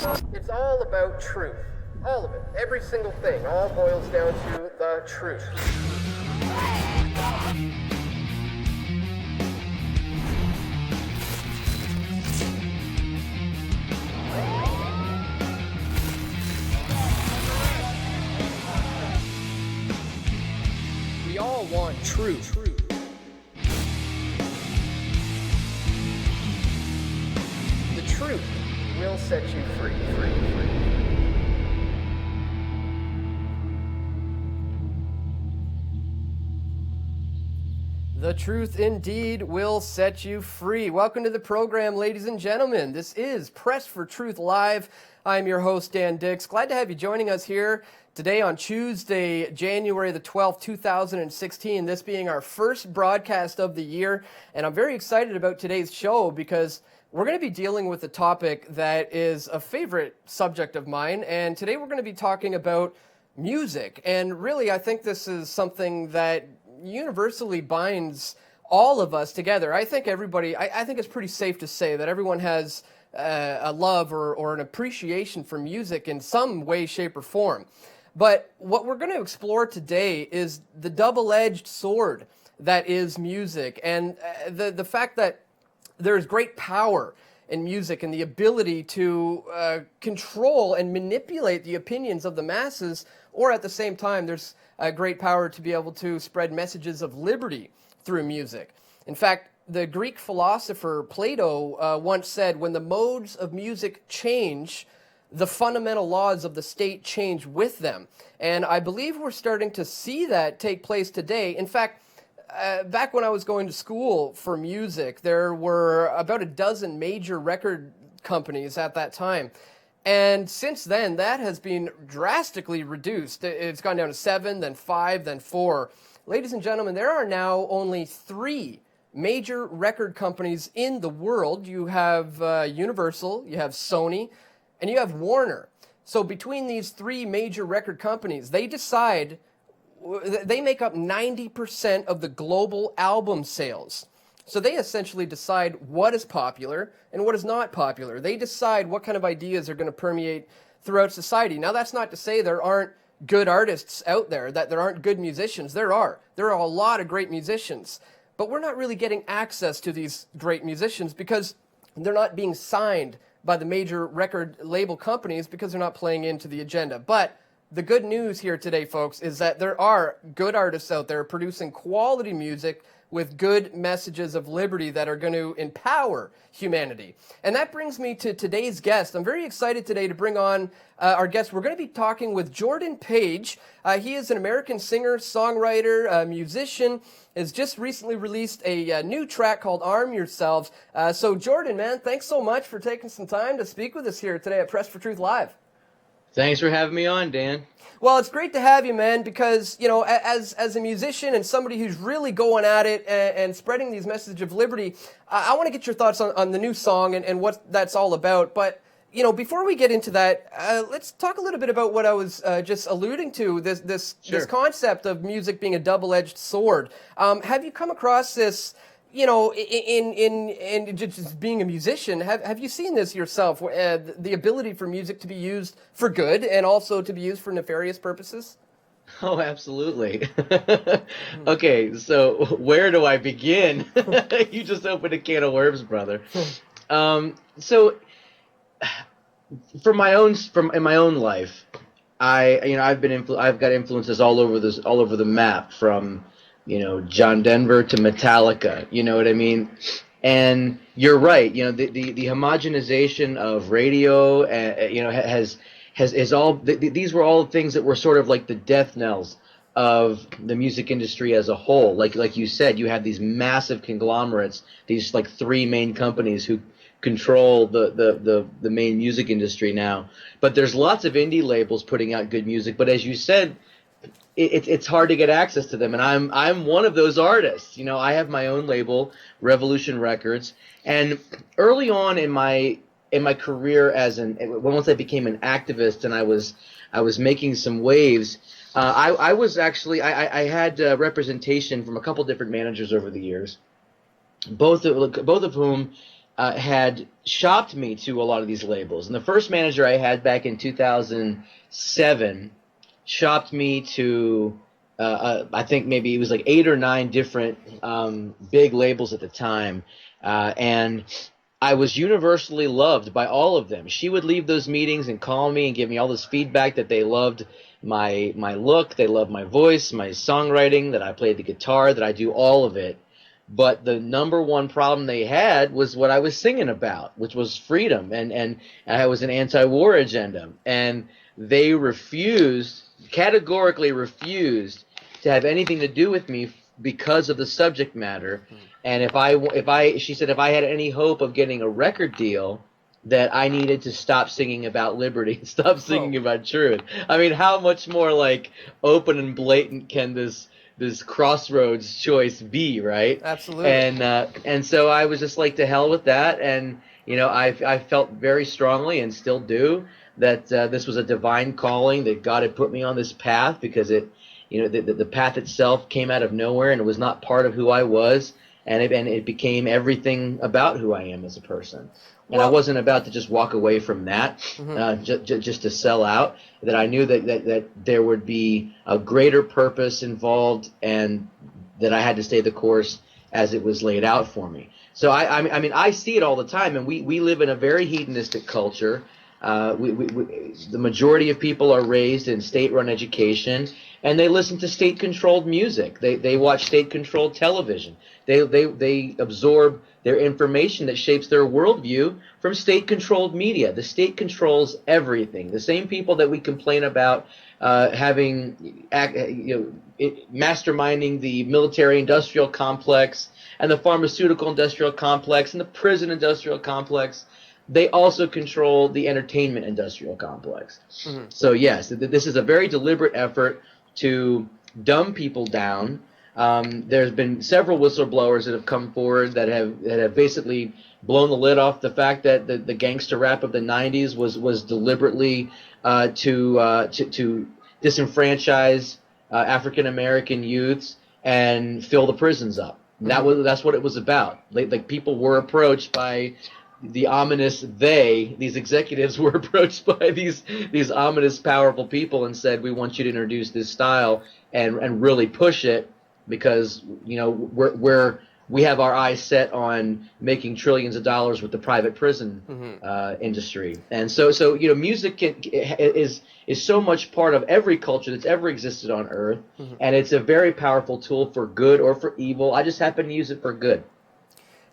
It's all about truth. All of it. Every single thing. All boils down to the truth. We all want truth. The truth will set you free. The truth indeed will set you free. Welcome to the program, ladies and gentlemen. This is Press for Truth Live. I'm your host, Dan Dix. Glad to have you joining us here today on Tuesday, January the 12th, 2016, this being our first broadcast of the year. And I'm very excited about today's show because we're going to be dealing with a topic that is a favorite subject of mine. And today we're going to be talking about music. And really, I think this is something that universally binds all of us together. I think everybody, I think it's pretty safe to say that everyone has a love or an appreciation for music in some way, shape, or form. But what we're going to explore today is the double-edged sword that is music, and the fact that there's great power in music and the ability to control and manipulate the opinions of the masses, or at the same time, there's great power to be able to spread messages of liberty through music. In fact, the Greek philosopher Plato once said, when the modes of music change, the fundamental laws of the state change with them. And I believe we're starting to see that take place today. In fact, back when I was going to school for music, there were about a dozen major record companies at that time. And since then, that has been drastically reduced. It's gone down to 7, then 5, then 4. Ladies and gentlemen, there are now only 3 major record companies in the world. You have Universal, you have Sony, and you have Warner. So between these 3 major record companies, they make up 90% of the global album sales. So they essentially decide what is popular and what is not popular. They decide what kind of ideas are going to permeate throughout society. Now, that's not to say there aren't good artists out there, that there aren't good musicians. There are. There are a lot of great musicians. But we're not really getting access to these great musicians because they're not being signed by the major record label companies because they're not playing into the agenda. But the good news here today, folks, is that there are good artists out there producing quality music with good messages of liberty that are going to empower humanity. And that brings me to today's guest. I'm very excited today to bring on our guest. We're going to be talking with Jordan Page. He is an American singer, songwriter, musician, has just recently released a new track called Arm Yourselves. So Jordan, man, thanks so much for taking some time to speak with us here today at Press for Truth Live. Thanks for having me on, Dan. Well, it's great to have you, man, because, you know, as a musician and somebody who's really going at it and spreading these messages of liberty, I want to get your thoughts on the new song and what that's all about. But, you know, before we get into that, let's talk a little bit about what I was just alluding to, this concept of music being a double-edged sword. Have you come across this, you know, in just being a musician, have you seen this yourself, the ability for music to be used for good and also to be used for nefarious purposes? Oh, absolutely. Okay, so where do I begin? You just opened a can of worms, brother. So in my own life, I've got influences all over the map, from John Denver to Metallica, you know what I mean? And you're right, the homogenization of radio, these were all things that were sort of like the death knells of the music industry as a whole. Like you said, you have these massive conglomerates, these like 3 main companies who control the main music industry now. But there's lots of indie labels putting out good music, but as you said, it's hard to get access to them, and I'm one of those artists. I have my own label, Revolution Records, and early on in my career once I became an activist and I was making some waves, I had representation from a couple different managers over the years, both of whom had shopped me to a lot of these labels. And the first manager I had back in 2007 shopped me to, I think maybe it was like 8 or 9 different big labels at the time. And I was universally loved by all of them. She would leave those meetings and call me and give me all this feedback that they loved my look, they loved my voice, my songwriting, that I played the guitar, that I do all of it. But the number one problem they had was what I was singing about, which was freedom, and I was an anti-war agenda. And they categorically refused to have anything to do with me because of the subject matter. And she said if I had any hope of getting a record deal, that I needed to stop singing about liberty, stop singing about truth. I mean, how much more like open and blatant can this crossroads choice be, right? Absolutely. And so I was just like, to hell with that. And I felt very strongly, and still do, that this was a divine calling, that God had put me on this path, because the path itself came out of nowhere, and it was not part of who I was, and it became everything about who I am as a person. And I wasn't about to just walk away from that, just to sell out. That I knew that there would be a greater purpose involved, and that I had to stay the course as it was laid out for me. So I mean, I see it all the time, and we live in a very hedonistic culture. The majority of people are raised in state-run education, and they listen to state-controlled music. They watch state-controlled television. They absorb their information that shapes their worldview from state-controlled media. The state controls everything. The same people that we complain about masterminding the military-industrial complex and the pharmaceutical-industrial complex and the prison-industrial complex, they also control the entertainment industrial complex. So yes, this is a very deliberate effort to dumb people down. There's been several whistleblowers that have come forward that have basically blown the lid off the fact that the gangster rap of the 90s was deliberately to disenfranchise African American youths and fill the prisons up. That's what it was about. Like people were approached by the ominous these executives were approached by these ominous powerful people and said, we want you to introduce this style and really push it, because we have our eyes set on making trillions of dollars with the private prison industry. And so music is so much part of every culture that's ever existed on earth, and it's a very powerful tool for good or for evil. I just happen to use it for good.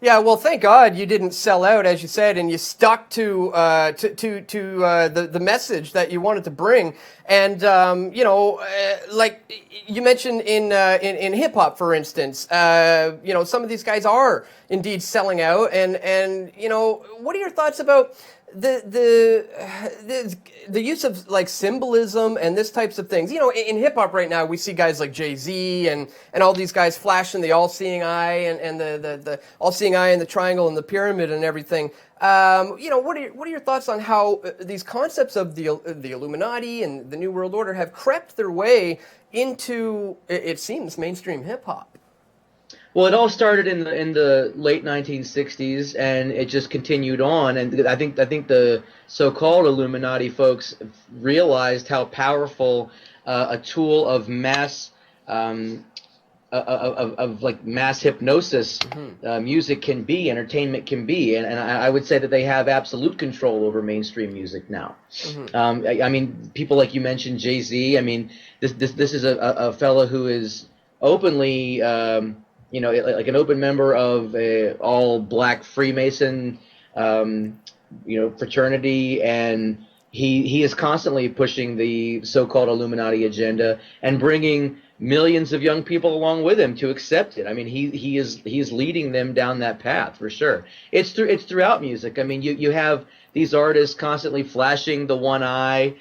Yeah, well, thank God you didn't sell out, as you said, and you stuck to the message that you wanted to bring. And like you mentioned in hip hop, for instance, some of these guys are indeed selling out. And what are your thoughts about the use of like symbolism and this types of things? In hip hop right now, we see guys like Jay-Z and all these guys flashing the all-seeing eye and the all-seeing eye and the triangle and the pyramid and everything. What are your thoughts on how these concepts of the Illuminati and the New World Order have crept their way into, it seems, mainstream hip hop? Well, it all started in the late 1960s, and it just continued on. And I think the so-called Illuminati folks realized how powerful a tool of mass like mass hypnosis music can be, entertainment can be, and I would say that they have absolute control over mainstream music now. I mean, people like you mentioned, Jay-Z. I mean, this is a fellow who is openly like an open member of a all black Freemason, fraternity, and he is constantly pushing the so-called Illuminati agenda and bringing millions of young people along with him to accept it. I mean, he is leading them down that path for sure. It's throughout music. I mean, you have these artists constantly flashing the one eye,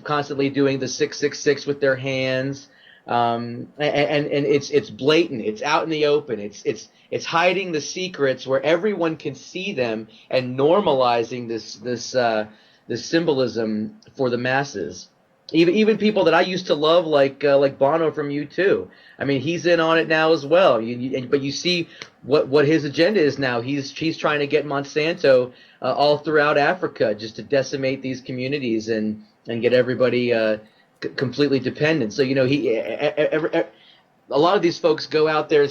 constantly doing the 666 with their hands. And it's blatant. It's out in the open. It's hiding the secrets where everyone can see them and normalizing this symbolism for the masses. Even people that I used to love, like Bono from U2. I mean, he's in on it now as well. But you see what his agenda is now. He's trying to get Monsanto all throughout Africa just to decimate these communities and get everybody completely dependent. So a lot of these folks go out there,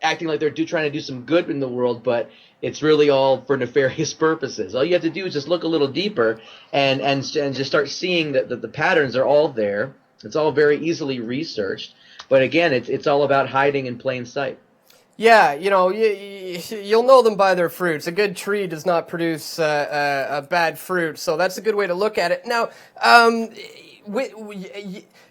acting like they're trying to do some good in the world, but it's really all for nefarious purposes. All you have to do is just look a little deeper and just start seeing that the patterns are all there. It's all very easily researched, but again, it's all about hiding in plain sight. Yeah, you'll know them by their fruits. A good tree does not produce a bad fruit, so that's a good way to look at it. Now,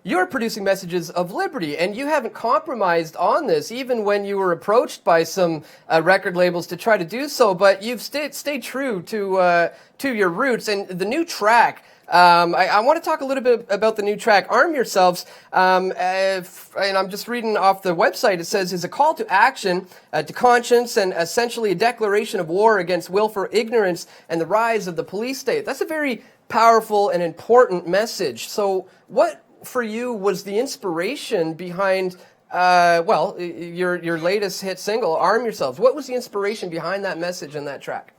you're producing messages of liberty, and you haven't compromised on this, even when you were approached by some record labels to try to do so. But you've stayed true to your roots. And the new track, I want to talk a little bit about the new track, "Arm Yourselves," and I'm just reading off the website. It says, "is a call to action, to conscience, and essentially a declaration of war against willful ignorance and the rise of the police state." That's a very powerful and important message. So what for you was the inspiration behind your latest hit single, "Arm Yourselves"? What was the inspiration behind that message and that track?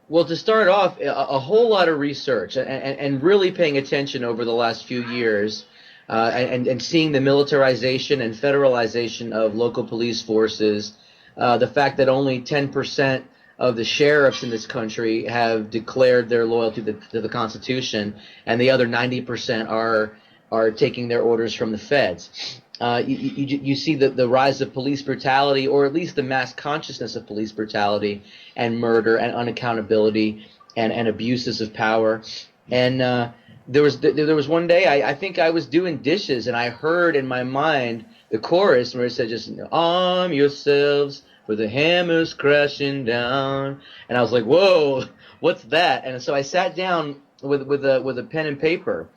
Well, to start off, a whole lot of research and really paying attention over the last few years, and seeing the militarization and federalization of local police forces, the fact that only 10% of the sheriffs in this country have declared their loyalty to the Constitution, and the other 90% are taking their orders from the feds. You see the rise of police brutality, or at least the mass consciousness of police brutality and murder and unaccountability and abuses of power. And there was one day I think I was doing dishes, and I heard in my mind the chorus where it said, just "arm yourselves for the hammer's crashing down," and I was like, "Whoa, what's that?" And so I sat down with a pen and paper,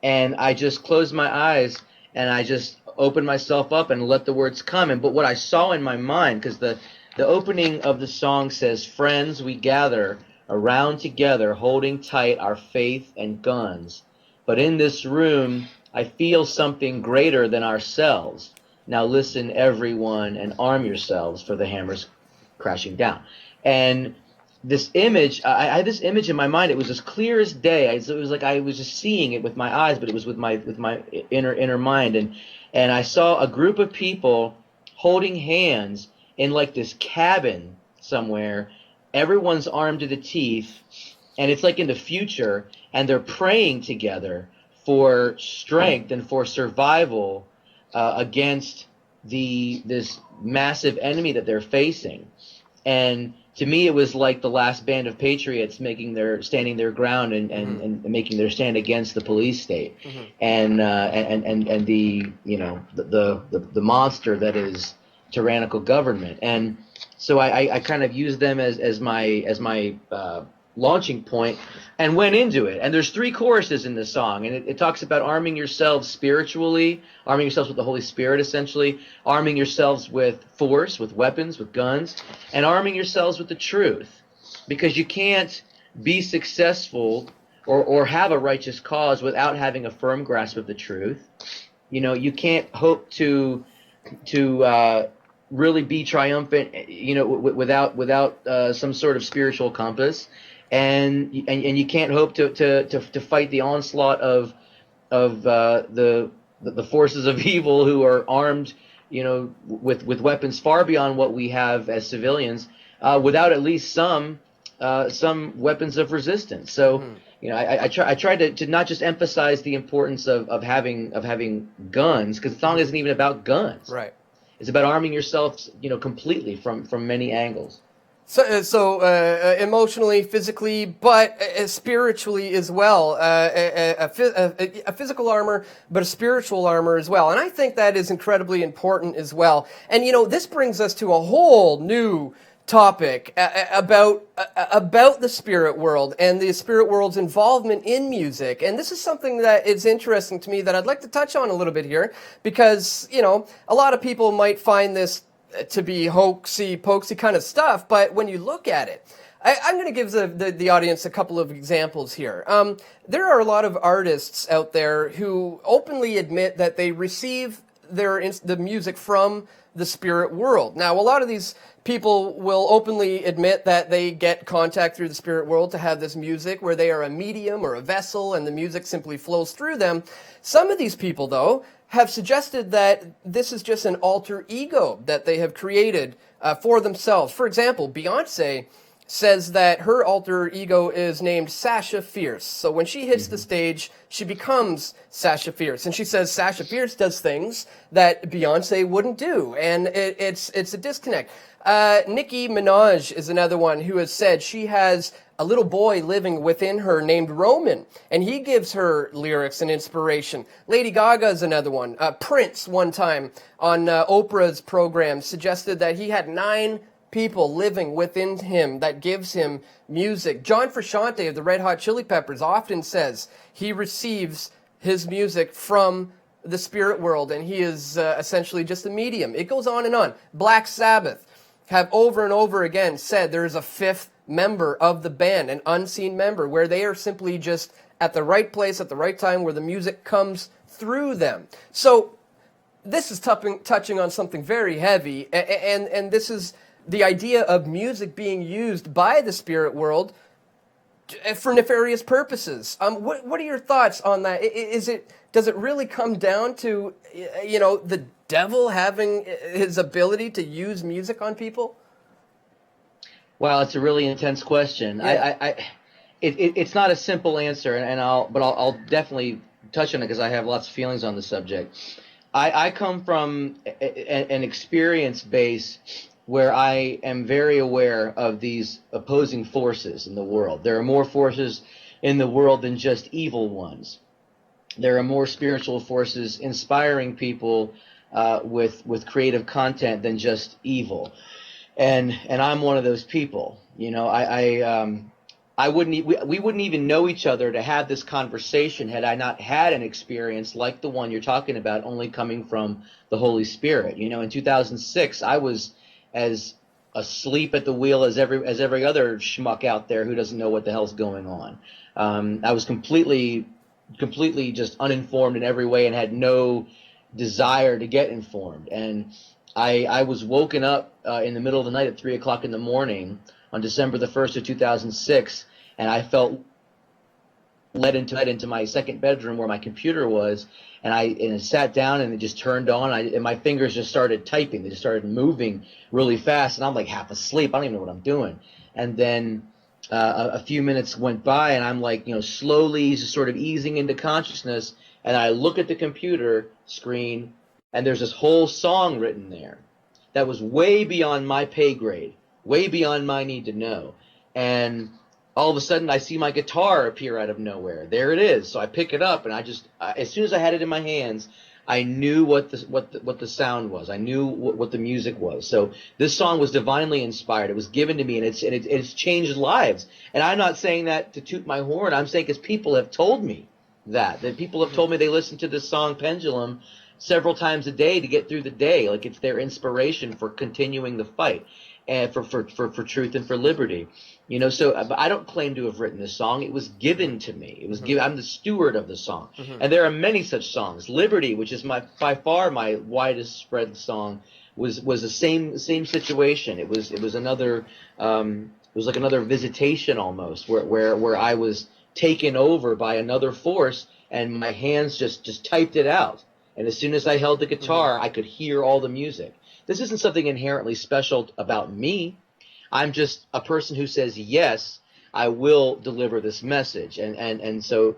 and I just closed my eyes and I just opened myself up and let the words come. But what I saw in my mind, because the opening of the song says, "Friends, we gather around together, holding tight our faith and guns. But in this room, I feel something greater than ourselves. Now listen, everyone, and arm yourselves for the hammer's crashing down." And this image, I had this image in my mind. It was as clear as day. It was like I was just seeing it with my eyes, but it was with my inner mind. And I saw a group of people holding hands in like this cabin somewhere. Everyone's armed to the teeth, and it's like in the future, and they're praying together for strength and for survival against this massive enemy that they're facing. And to me, it was like the last band of patriots standing their ground and making their stand against the police state, and the the monster that is tyrannical government. And so I kind of used them as my launching point and went into it. And there's 3 choruses in this song, and it talks about arming yourselves spiritually, arming yourselves with the Holy Spirit, essentially, arming yourselves with force, with weapons, with guns, and arming yourselves with the truth, because you can't be successful or have a righteous cause without having a firm grasp of the truth. You can't hope to really be triumphant, without some sort of spiritual compass. And you can't hope to fight the onslaught of the forces of evil who are armed, with weapons far beyond what we have as civilians, without at least some weapons of resistance. So I tried to not just emphasize the importance of having guns, because the song isn't even about guns. Right. It's about arming yourself, completely from many angles. So emotionally, physically, but spiritually as well. A physical armor, but a spiritual armor as well. And I think that is incredibly important as well. And, this brings us to a whole new topic about the spirit world and the spirit world's involvement in music. And this is something that is interesting to me that I'd like to touch on a little bit here, because, a lot of people might find this to be hoaxy, pokesy kind of stuff, but when you look at it, I'm going to give the audience a couple of examples here. There are a lot of artists out there who openly admit that they receive the music from the spirit world. Now, a lot of these people will openly admit that they get contact through the spirit world to have this music where they are a medium or a vessel and the music simply flows through them. Some of these people, though, have suggested that this is just an alter ego that they have created for themselves. For example, Beyonce says that her alter ego is named Sasha Fierce. So when she hits the stage, she becomes Sasha Fierce. And she says Sasha Fierce does things that Beyonce wouldn't do. And it's a disconnect. Nicki Minaj is another one who has said she has a little boy living within her named Roman, and he gives her lyrics and inspiration. Lady Gaga is another one. Prince, one time on Oprah's program, suggested that he had 9 people living within him that gives him music. John Frusciante of the Red Hot Chili Peppers often says he receives his music from the spirit world, and he is essentially just a medium. It goes on and on. Black Sabbath have over and over again said there is a 5th member of the band, an unseen member, where they are simply just at the right place at the right time where the music comes through them. So this is touching on something very heavy, and this is the idea of music being used by the spirit world for nefarious purposes. What are your thoughts on that? Does it really come down to, the devil having his ability to use music on people? Wow, it's a really intense question. Yeah. It's not a simple answer, but I'll definitely touch on it because I have lots of feelings on the subject. I come from an experience base where I am very aware of these opposing forces in the world. There are more forces in the world than just evil ones. There are more spiritual forces inspiring people with creative content than just evil. And I'm one of those people. We wouldn't even know each other to have this conversation had I not had an experience like the one you're talking about, only coming from the Holy Spirit. In 2006, I was as asleep at the wheel as every other schmuck out there who doesn't know what the hell's going on. I was completely just uninformed in every way and had no desire to get informed. And I was woken up in the middle of the night at 3 o'clock in the morning on December the 1st of 2006, and I felt led into my second bedroom where my computer was, and I sat down and it just turned on, and my fingers just started typing. They just started moving really fast, and I'm like half asleep. I don't even know what I'm doing. And then a few minutes went by, and I'm like, slowly just sort of easing into consciousness, and I look at the computer screen, and there's this whole song written there that was way beyond my pay grade, way beyond my need to know. And all of a sudden, I see my guitar appear out of nowhere. There it is. So I pick it up, and as soon as I had it in my hands, I knew what the sound was. I knew what the music was. So this song was divinely inspired. It was given to me, and it's changed lives. And I'm not saying that to toot my horn. I'm saying because people have told me that people have told me they listen to this song Pendulum several times a day to get through the day, like it's their inspiration for continuing the fight and for truth and for liberty. So but I don't claim to have written this song. It was given to me. It was given. I'm the steward of the song. And there are many such songs. Liberty, which is by far my widest spread song, was the same situation. It was another it was like another visitation almost, where I was taken over by another force, and my hands just typed it out. And as soon as I held the guitar, I could hear all the music. This isn't something inherently special about me. I'm just a person who says, yes, I will deliver this message. And so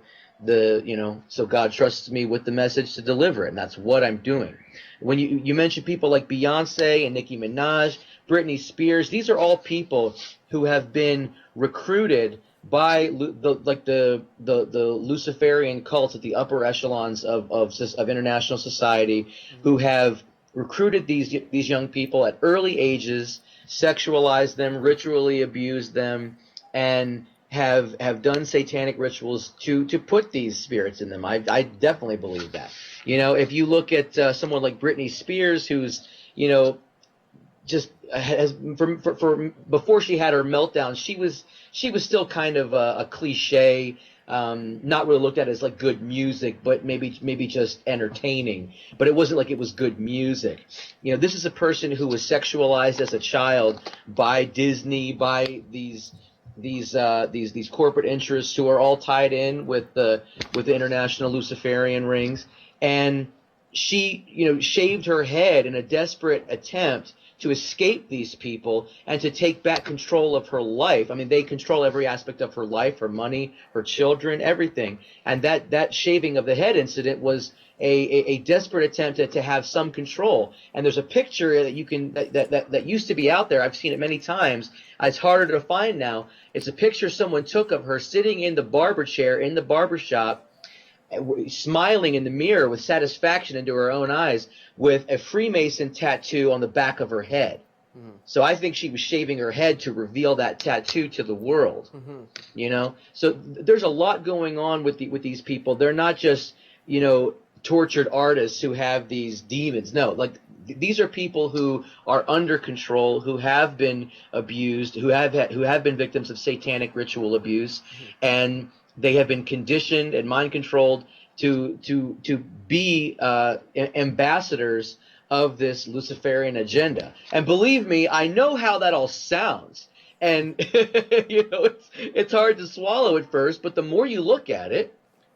so God trusts me with the message to deliver it. And that's what I'm doing. When you mention people like Beyonce and Nicki Minaj, Britney Spears, these are all people who have been recruited by the Luciferian cults at the upper echelons of international society, who have recruited these young people at early ages, sexualized them, ritually abused them, and have done satanic rituals to put these spirits in them. I definitely believe that. If you look at someone like Britney Spears, who's just has for before she had her meltdown, she was still kind of a cliche, not really looked at as like good music, but maybe just entertaining. But it wasn't like it was good music. You know, this is a person who was sexualized as a child by Disney, by these corporate interests who are all tied in with the international Luciferian rings, and she, you know, shaved her head in a desperate attempt to escape these people and to take back control of her life. I mean, they control every aspect of her life, her money, her children, everything. And that shaving of the head incident was a desperate attempt to have some control. And there's a picture that you can that used to be out there. I've seen it many times. It's harder to find now. It's a picture someone took of her sitting in the barber chair in the barber shop, smiling in the mirror with satisfaction into her own eyes, with a Freemason tattoo on the back of her head. Mm-hmm. So I think she was shaving her head to reveal that tattoo to the world. Mm-hmm. You know, so there's a lot going on with these people. They're not just, you know, tortured artists who have these demons. No, like these are people who are under control, who have been abused, who have been victims of satanic ritual abuse, mm-hmm. and they have been conditioned and mind controlled to be ambassadors of this Luciferian agenda. And believe me, I know how that all sounds. And you know, it's hard to swallow at first, but the more you look at it,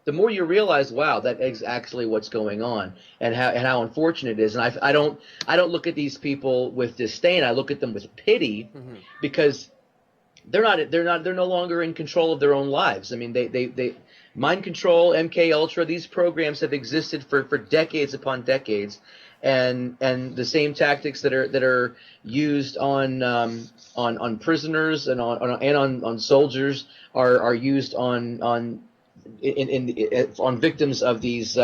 the more you realize, wow, that is actually what's going on, and how unfortunate it is. And I don't look at these people with disdain. I look at them with pity, mm-hmm. because they're no longer in control of their own lives. I mean, they mind control, MK Ultra, these programs have existed for decades upon decades, and the same tactics that are used on prisoners and on soldiers are used on victims of these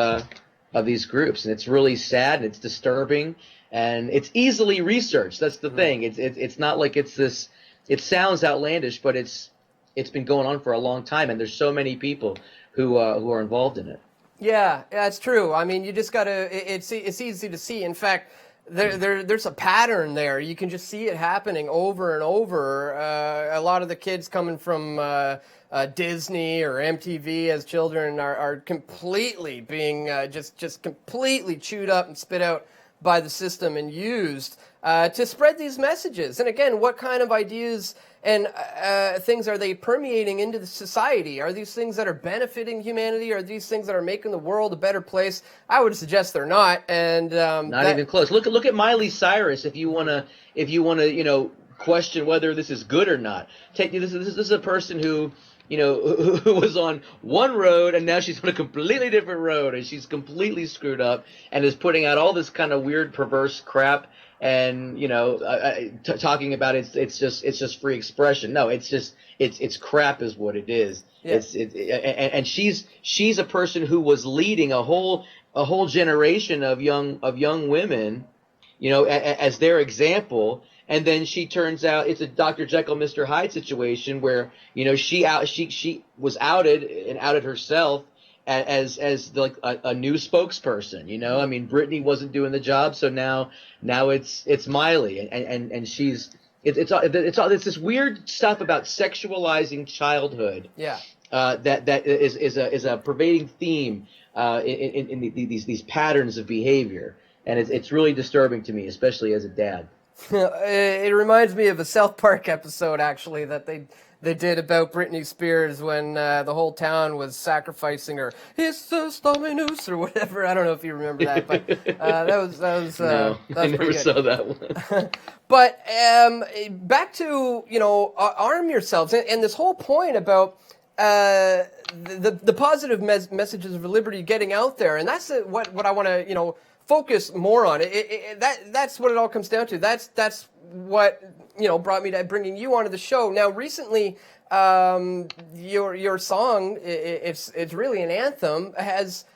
groups. And it's really sad, and it's disturbing, and it's easily researched. That's the thing. It's not like it's this. It sounds outlandish, but it's been going on for a long time, and there's so many people who are involved in it. Yeah, that's true. I mean, you just gotta. It's easy to see. In fact, there's a pattern there. You can just see it happening over and over. A lot of the kids coming from Disney or MTV as children are completely being just completely chewed up and spit out by the system and used to spread these messages. And again, what kind of ideas and things are they permeating into the society? Are these things that are benefiting humanity? Are these things that are making the world a better place? I would suggest they're not. And not even close. Look at Miley Cyrus. If you wanna, you know, question whether this is good or not. This is a person who, you know, who was on one road, and now she's on a completely different road, and she's completely screwed up, and is putting out all this kind of weird, perverse crap, and, you know, talking about it's just free expression. No, it's crap is what it is. Yeah. And she's a person who was leading a whole generation of young women, you know, as their example. And then she turns out it's a Dr. Jekyll, Mr. Hyde situation where, you know, she was outed and outed herself as like a new spokesperson. You know, I mean, Britney wasn't doing the job, so now it's Miley, and she's it's this weird stuff about sexualizing childhood. Yeah. That is a pervading theme in these patterns of behavior, and it's really disturbing to me, especially as a dad. It reminds me of a South Park episode, actually, that they did about Britney Spears when the whole town was sacrificing her. Jesus Dominus or whatever. I don't know if you remember that, but that was no, I never saw that one. But back to, you know, arm yourselves, and this whole point about the positive messages of liberty getting out there, and that's what I want to, you know, focus more on. That's what it all comes down to. That's what, you know, brought me to bringing you onto the show. Now, recently, your song, it's really an anthem, has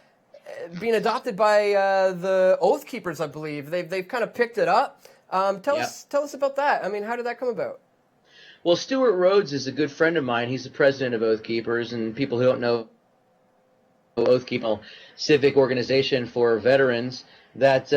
been adopted by the Oath Keepers, I believe. They've kind of picked it up. Tell us about that. I mean, how did that come about? Well, Stuart Rhodes is a good friend of mine. He's the president of Oath Keepers, and people who don't know Oath Keepers, civic organization for veterans. that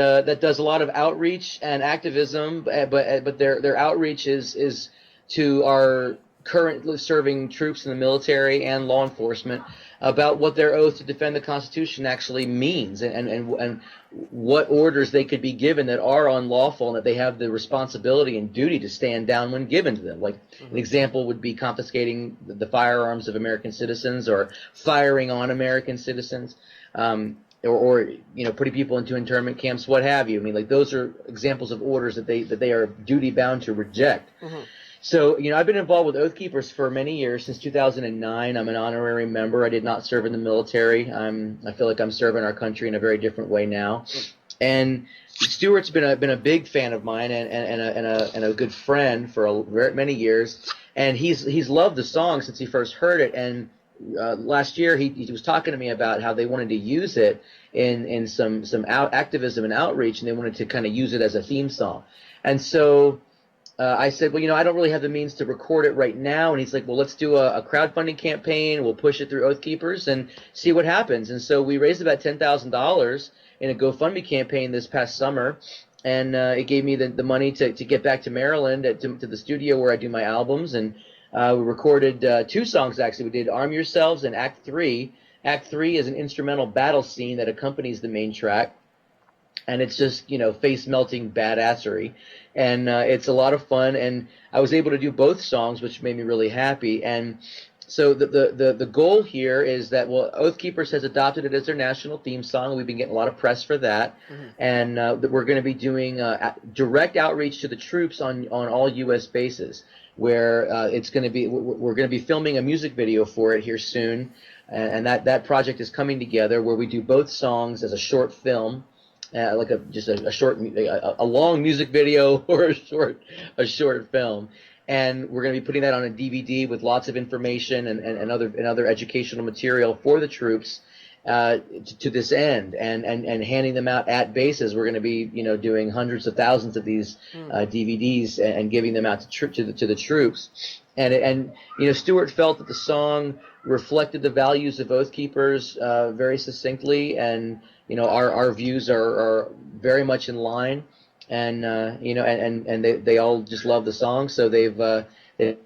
does a lot of outreach and activism, but their outreach is to our currently serving troops in the military and law enforcement about what their oath to defend the Constitution actually means, and what orders they could be given that are unlawful, and that they have the responsibility and duty to stand down when given to them. Like an example would be confiscating the firearms of American citizens, or firing on American citizens, or putting people into internment camps, what have you. I mean, like, those are examples of orders that they are duty bound to reject. So, I've been involved with Oath Keepers for many years, since 2009. I'm an honorary member. I did not serve in the military. I feel like I'm serving our country in a very different way now. And Stuart's been a big fan of mine, and a good friend for many years. And he's loved the song since he first heard it. And last year he was talking to me about how they wanted to use it in some activism and outreach, and they wanted to kind of use it as a theme song. And so I said, well, I don't really have the means to record it right now. And he's like, well, let's do a crowdfunding campaign. We'll push it through Oath Keepers and see what happens. And so we raised about $10,000 in a GoFundMe campaign this past summer. And it gave me the money to get back to Maryland, to the studio where I do my albums. And we recorded 2 songs, actually. We did Arm Yourselves and Act 3. Act 3 is an instrumental battle scene that accompanies the main track. And it's just, face-melting badassery. And it's a lot of fun. And I was able to do both songs, which made me really happy. And so the goal here is that, well, Oath Keepers has adopted it as their national theme song. We've been getting a lot of press for that. And that we're going to be doing direct outreach to the troops on all U.S. bases, where we're going to be filming a music video for it here soon. And that project is coming together, where we do both songs as a short film. Like a long music video or a short film, and we're going to be putting that on a DVD with lots of information and other educational material for the troops to this end, and handing them out at bases. We're going to be doing hundreds of thousands of these DVDs and giving them out to the troops. And Stuart felt that the song reflected the values of Oath Keepers very succinctly, and our views are very much in line, and they all just love the song, so they've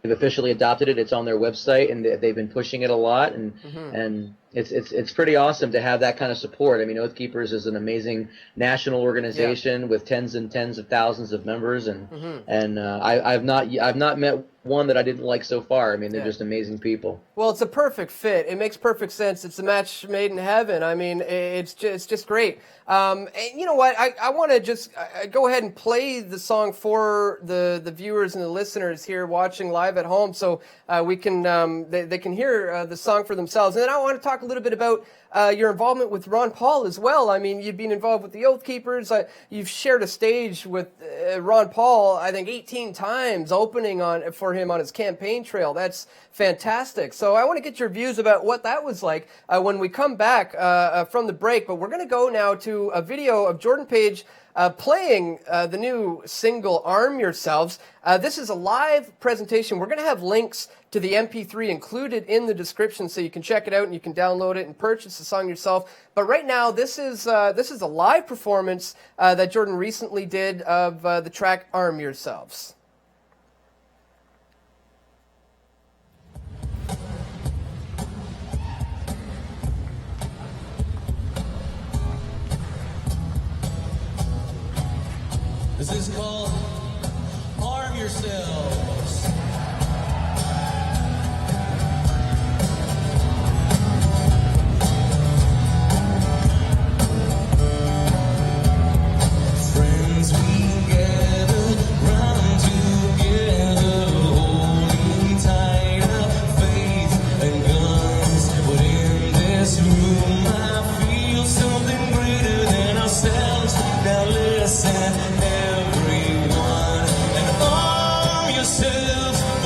officially adopted it. It's on their website, and they've been pushing it a lot, and it's pretty awesome to have that kind of support. I mean, Oath Keepers is an amazing national organization with tens and tens of thousands of members, and I've not met one that I didn't like so far. I mean, they're just amazing people. Well, it's a perfect fit. It makes perfect sense. It's a match made in heaven. I mean, it's just great. And you know what? I want to just go ahead and play the song for the viewers and the listeners here watching live at home, so we can they can hear the song for themselves. And then I want to talk a little bit about your involvement with Ron Paul as well. I mean, you've been involved with the Oath Keepers. You've shared a stage with Ron Paul, I think, 18 times, opening for him on his campaign trail. That's fantastic. So I want to get your views about what that was like when we come back from the break. But we're going to go now to a video of Jordan Page playing the new single, Arm Yourselves. This is a live presentation. We're going to have links to the MP3 included in the description, so you can check it out and you can download it and purchase the song yourself. But right now, this is a live performance that Jordan recently did of the track Arm Yourselves. This is called Arm Yourselves. Friends, we gather round together, holding tight our faith and guns. But in this room, I feel something greater than ourselves. Now listen, everyone, and arm yourselves.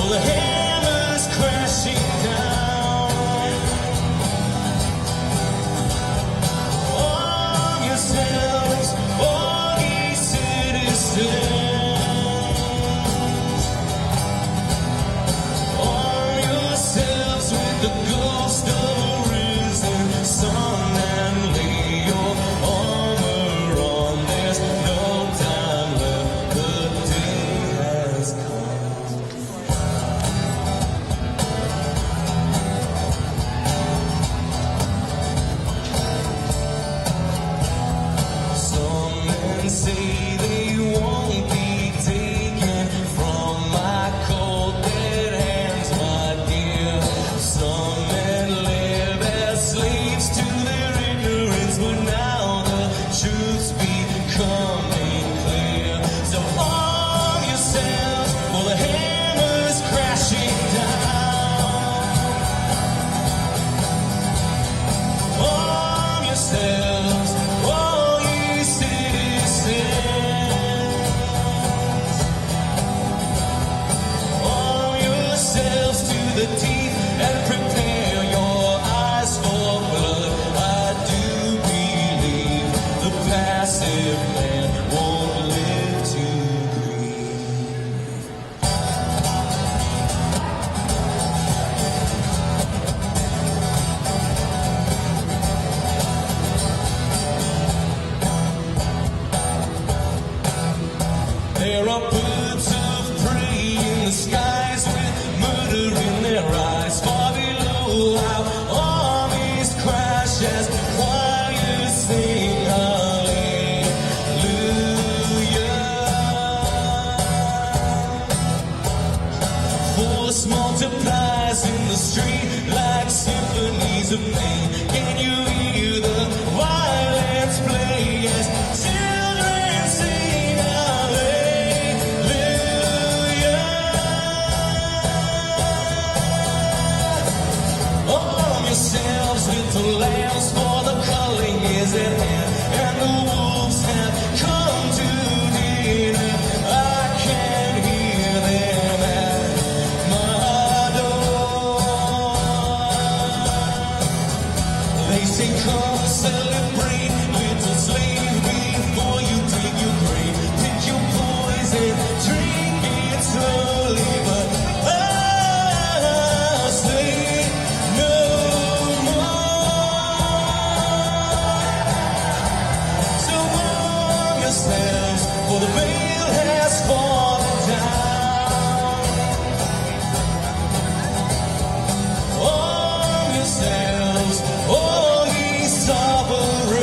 There are birds of prey in the skies with murder in their eyes. Far below, our armies crash as choirs sing hallelujah. Force multiplies in the street like symphonies of pain. Can you hear the violence play as children sing hallelujah? Arm yourselves with the lambs, for the culling is at hand, and the wolves have come to dinner. I can hear them at my door. They say, come celebrate, little slave, before you dig your grave. Pick your poison, drink it slowly, but I'll say no more. So warm yourselves, for the veil has fallen down. Warm yourselves, all ye sovereigns.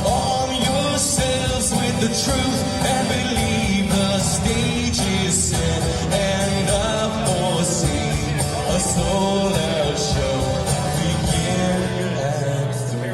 Arm yourselves with the truth and believe the stage is set. And I foresee a sold-out show begin at 3.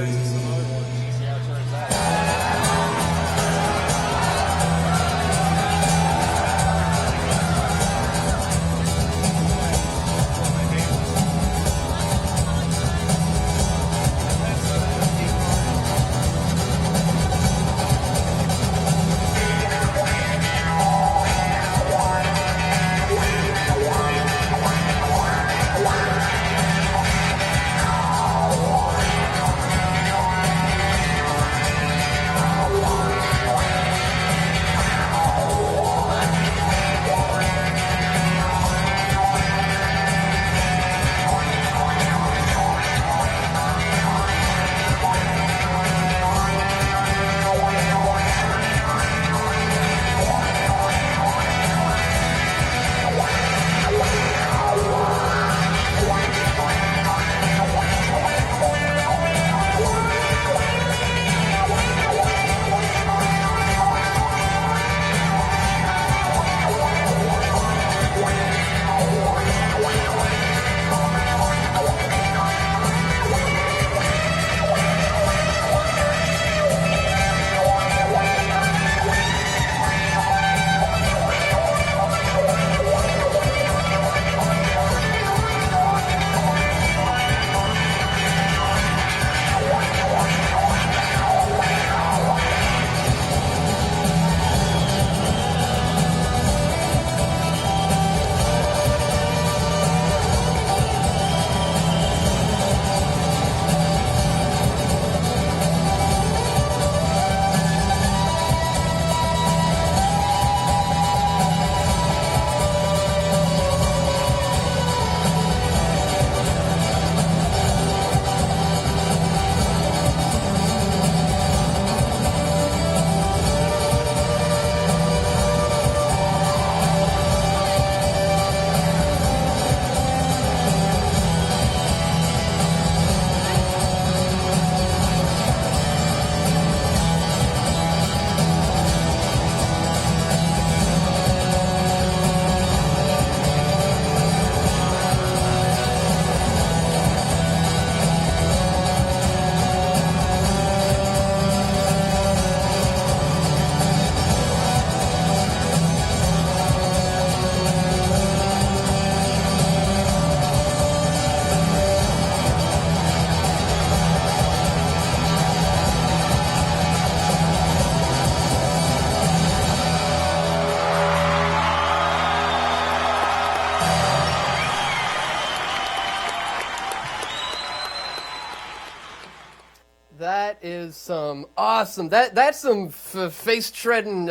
That is some awesome. That's some face treading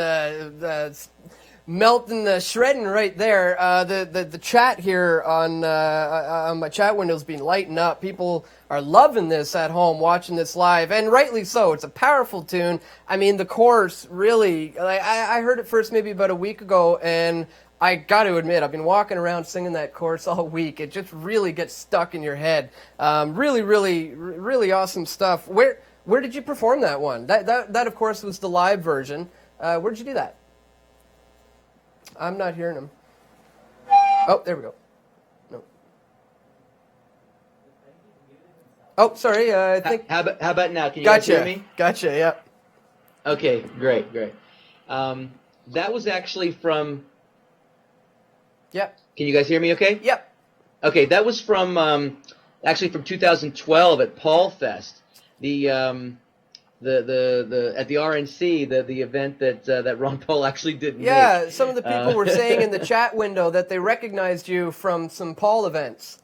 melting the shredding right there. The chat here on my chat window has been lighting up. People are loving this at home, watching this live, and rightly so. It's a powerful tune. I mean, the chorus really. I heard it first maybe about a week ago, and I got to admit, I've been walking around singing that chorus all week. It just really gets stuck in your head. Really awesome stuff. Where did you perform that one? That of course was the live version. Where did you do that? I'm not hearing him. Oh, there we go. No. Oh, sorry. I think. How about now? Can you guys hear me? Gotcha. Yeah. Okay, great. That was actually from. Yep. Can you guys hear me? Okay. Yep. Okay, that was from actually from 2012 at Paul Fest, the at the RNC, the event that Ron Paul actually didn't Yeah, make. some of the people were saying in the chat window that they recognized you from some Paul events.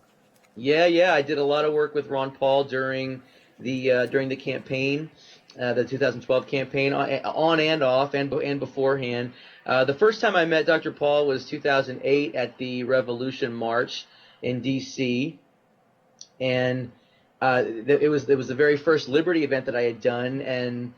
Yeah, I did a lot of work with Ron Paul during the campaign, the 2012 campaign, on and off and beforehand. The first time I met Dr. Paul was 2008 at the Revolution March in D.C., and it was the very first Liberty event that I had done, and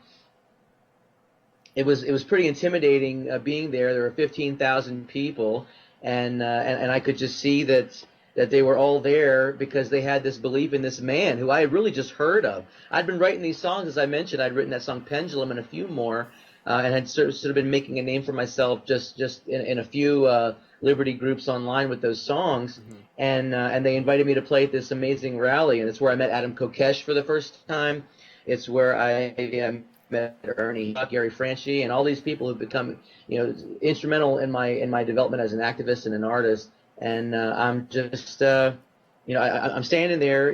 it was pretty intimidating being there. There were 15,000 people, and I could just see that they were all there because they had this belief in this man who I had really just heard of. I'd been writing these songs, as I mentioned. I'd written that song Pendulum and a few more, and had sort of been making a name for myself just in a few Liberty groups online with those songs. Mm-hmm. And they invited me to play at this amazing rally, and it's where I met Adam Kokesh for the first time. It's where I met Ernie, Gary Franchi, and all these people who've become instrumental in my development as an activist and an artist. And I'm just I'm standing there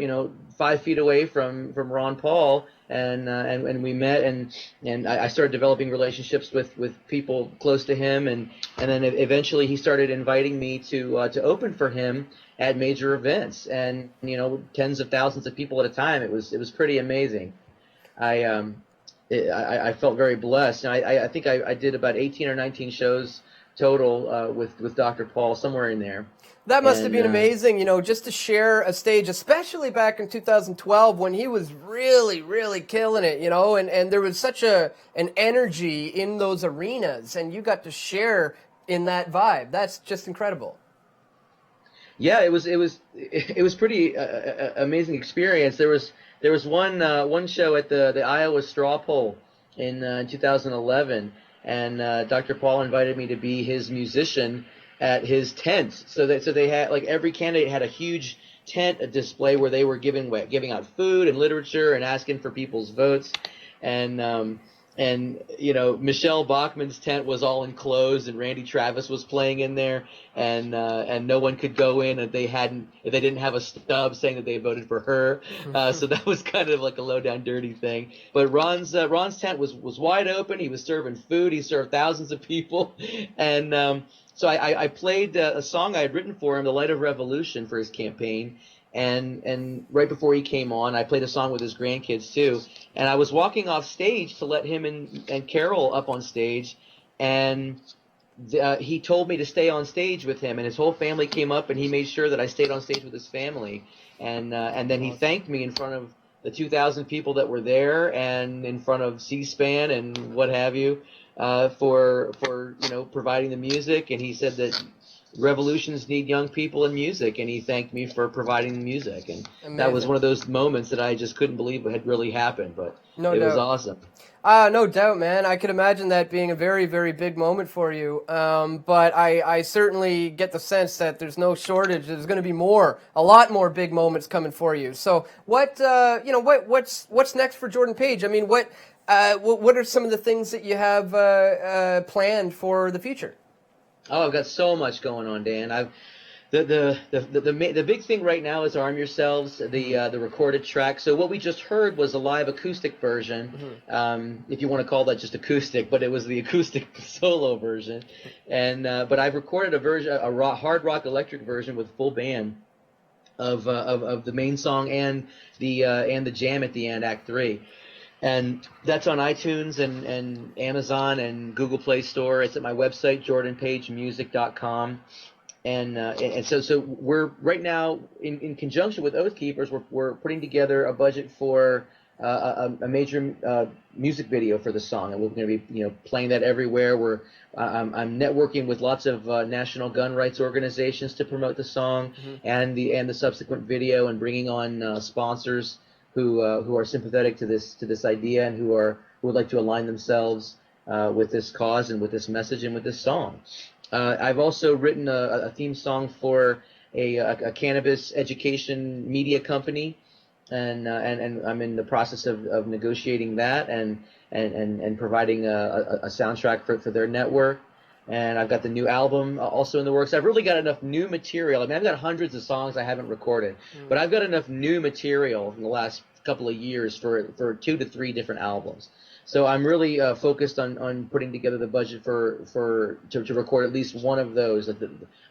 5 feet away from Ron Paul, and we met, and I started developing relationships with people close to him, and then eventually he started inviting me to open for him at major events, and tens of thousands of people at a time. It was pretty amazing. I felt very blessed, and I think I did about 18 or 19 shows total with Dr. Paul, somewhere in there. That must have been amazing, just to share a stage, especially back in 2012 when he was really, really killing it, and there was such an energy in those arenas, and you got to share in that vibe. That's just incredible. Yeah, it was pretty amazing experience. There was one show at the Iowa Straw Poll in 2011, and Dr. Paul invited me to be his musician at his tent. So they had, like, every candidate had a huge tent, a display where they were giving out food and literature and asking for people's votes. And Michelle Bachmann's tent was all enclosed, and Randy Travis was playing in there, and no one could go in if they didn't have a stub saying that they voted for her. So that was kind of like a low down dirty thing. But Ron's tent was wide open. He was serving food. He served thousands of people, and so I played a song I had written for him, "The Light of Revolution," for his campaign. And right before he came on, I played a song with his grandkids too. And I was walking off stage to let him and Carol up on stage, and he told me to stay on stage with him. And his whole family came up, and he made sure that I stayed on stage with his family. And then he thanked me in front of the 2,000 people that were there, and in front of C-SPAN and what have you, for providing the music. And he said that revolutions need young people in music, and he thanked me for providing the music. And amazing. That was one of those moments that I just couldn't believe had really happened, but it was awesome. No doubt, man. I could imagine that being a very, very big moment for you. But I certainly get the sense that there's no shortage. There's going to be a lot more big moments coming for you. So what's next for Jordan Page? I mean, what are some of the things that you have planned for the future? Oh, I've got so much going on, Dan. The big thing right now is Arm Yourselves, the recorded track. So what we just heard was a live acoustic version, if you want to call that just acoustic, but it was the acoustic solo version. And but I've recorded a hard rock electric version with full band of the main song and the jam at the end, Act 3. And that's on iTunes and Amazon and Google Play Store. It's at my website, jordanpagemusic.com. And so we're right now in conjunction with Oath Keepers, we're putting together a budget for a major music video for the song, and we're going to be playing that everywhere. I'm networking with lots of national gun rights organizations to promote the song and the subsequent video, and bringing on sponsors who are sympathetic to this idea and who would like to align themselves with this cause and with this message and with this song. I've also written a theme song for a cannabis education media company, and I'm in the process of negotiating that and providing a soundtrack for their network. And I've got the new album also in the works. I've really got enough new material. I mean, I've got hundreds of songs I haven't recorded, but I've got enough new material in the last couple of years for 2 to 3 different albums. So I'm really focused on putting together the budget to record at least one of those.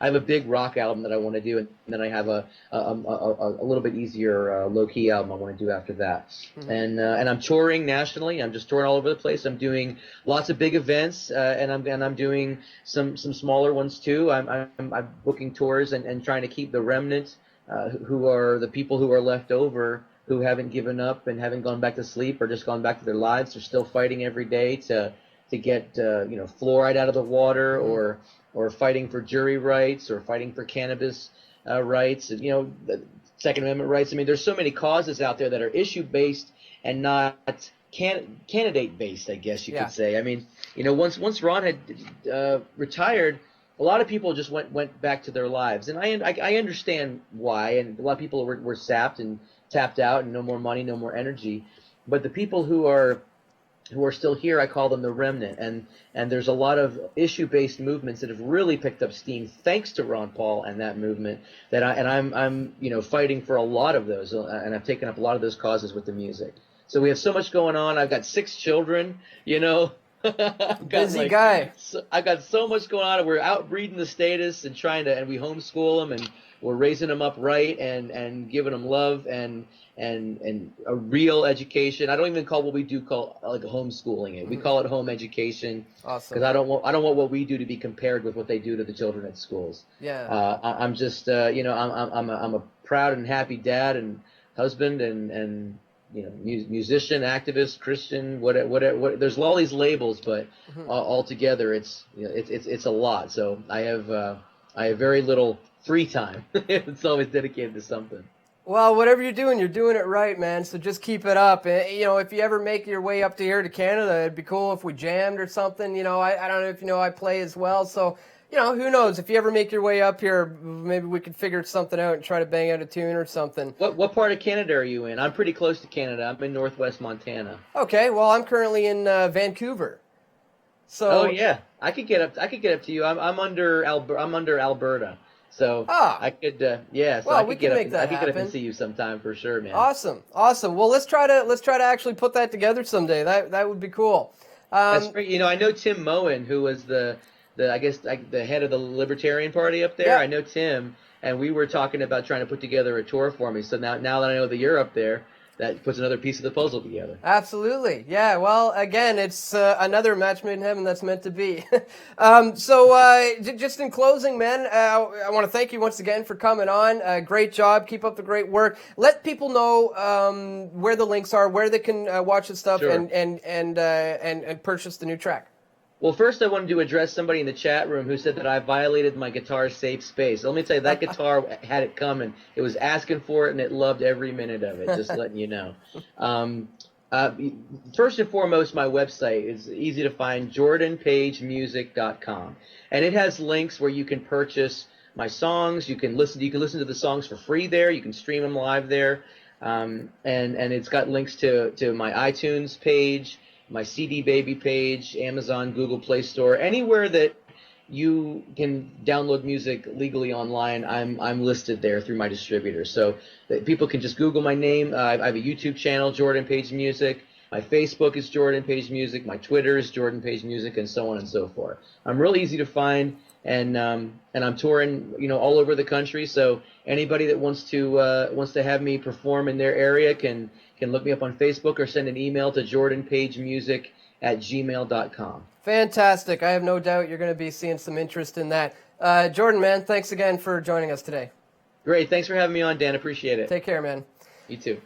I have a big rock album that I want to do, and then I have a little bit easier low key album I want to do after that. And I'm touring nationally. I'm just touring all over the place. I'm doing lots of big events, and I'm doing some smaller ones too. I'm booking tours and trying to keep the remnant, who are the people who are left over, who haven't given up and haven't gone back to sleep or just gone back to their lives. They're still fighting every day to get fluoride out of the water, or fighting for jury rights, or fighting for cannabis rights, and the Second Amendment rights. I mean, there's so many causes out there that are issue based and not candidate based, I guess you could say. I mean, once Ron had retired, a lot of people just went back to their lives, and I understand why, and a lot of people were sapped and tapped out, and no more money, no more energy. But the people who are still here, I call them the remnant, and there's a lot of issue-based movements that have really picked up steam thanks to Ron Paul and that movement. I'm fighting for a lot of those, and I've taken up a lot of those causes with the music. So we have so much going on. I've got 6 children, Busy guy. I've got so much going on. We're outbreeding the status and and we homeschool them, and we're raising them up right and giving them love and a real education. I don't even call what we do like homeschooling it. We call it home education. Awesome. Because I don't want what we do to be compared with what they do to the children at schools. Yeah. I'm just I'm a proud and happy dad and husband and musician, activist, Christian, whatever. There's all these labels, but all together, it's a lot. So I have very little free time. It's always dedicated to something. Well, whatever you're doing it right, man. So just keep it up. If you ever make your way up to here to Canada, it'd be cool if we jammed or something. I don't know if I play as well. So, who knows? If you ever make your way up here, maybe we could figure something out and try to bang out a tune or something. What part of Canada are you in? I'm pretty close to Canada. I'm in northwest Montana. Okay, well, I'm currently in Vancouver. So. Oh yeah, I could get up to you. I'm under Alberta. So I could, So well, I we could can get make up, that I could happen. get up and see you sometime for sure, man. Awesome. Well, let's try to actually put that together someday. That would be cool. That's great. I know Tim Moen, who was the head of the Libertarian Party up there. Yeah. I know Tim, and we were talking about trying to put together a tour for me. So now that I know that you're up there, that puts another piece of the puzzle together. Absolutely. Yeah, well, again, it's another match made in heaven that's meant to be. Just in closing, man, I want to thank you once again for coming on. Great job. Keep up the great work. Let people know where the links are, where they can watch the stuff. Sure. and purchase the new track. Well, first I wanted to address somebody in the chat room who said that I violated my guitar's safe space. Let me tell you, that guitar had it coming. It was asking for it, and it loved every minute of it, just letting you know. First and foremost, my website is easy to find, jordanpagemusic.com. And it has links where you can purchase my songs. You can listen to the songs for free there. You can stream them live there. And it's got links to my iTunes page, my CD Baby page, Amazon, Google Play Store, anywhere that you can download music legally online. I'm listed there through my distributor, so that people can just Google my name. I have a YouTube channel, Jordan Page Music. My Facebook is Jordan Page Music. My Twitter is Jordan Page Music, and so on and so forth. I'm real easy to find, and I'm touring, all over the country. So anybody that wants to have me perform in their area can can look me up on Facebook or send an email to jordanpagemusic@gmail.com. Fantastic. I have no doubt you're going to be seeing some interest in that. Jordan, man, thanks again for joining us today. Great. Thanks for having me on, Dan. Appreciate it. Take care, man. You too.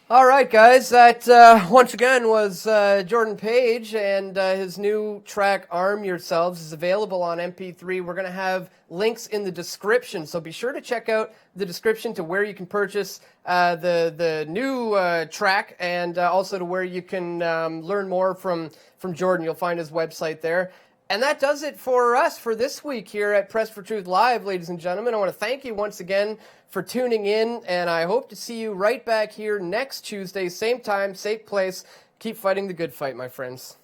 All right, guys. That once again was Jordan Page, and his new track "Arm Yourselves" is available on MP3. We're going to have links in the description, so be sure to check out the description to where you can purchase the new track, and also to where you can learn more from Jordan. You'll find his website there. And that does it for us for this week here at Press for Truth Live, ladies and gentlemen. I want to thank you once again for tuning in, and I hope to see you right back here next Tuesday, same time, same place. Keep fighting the good fight, my friends.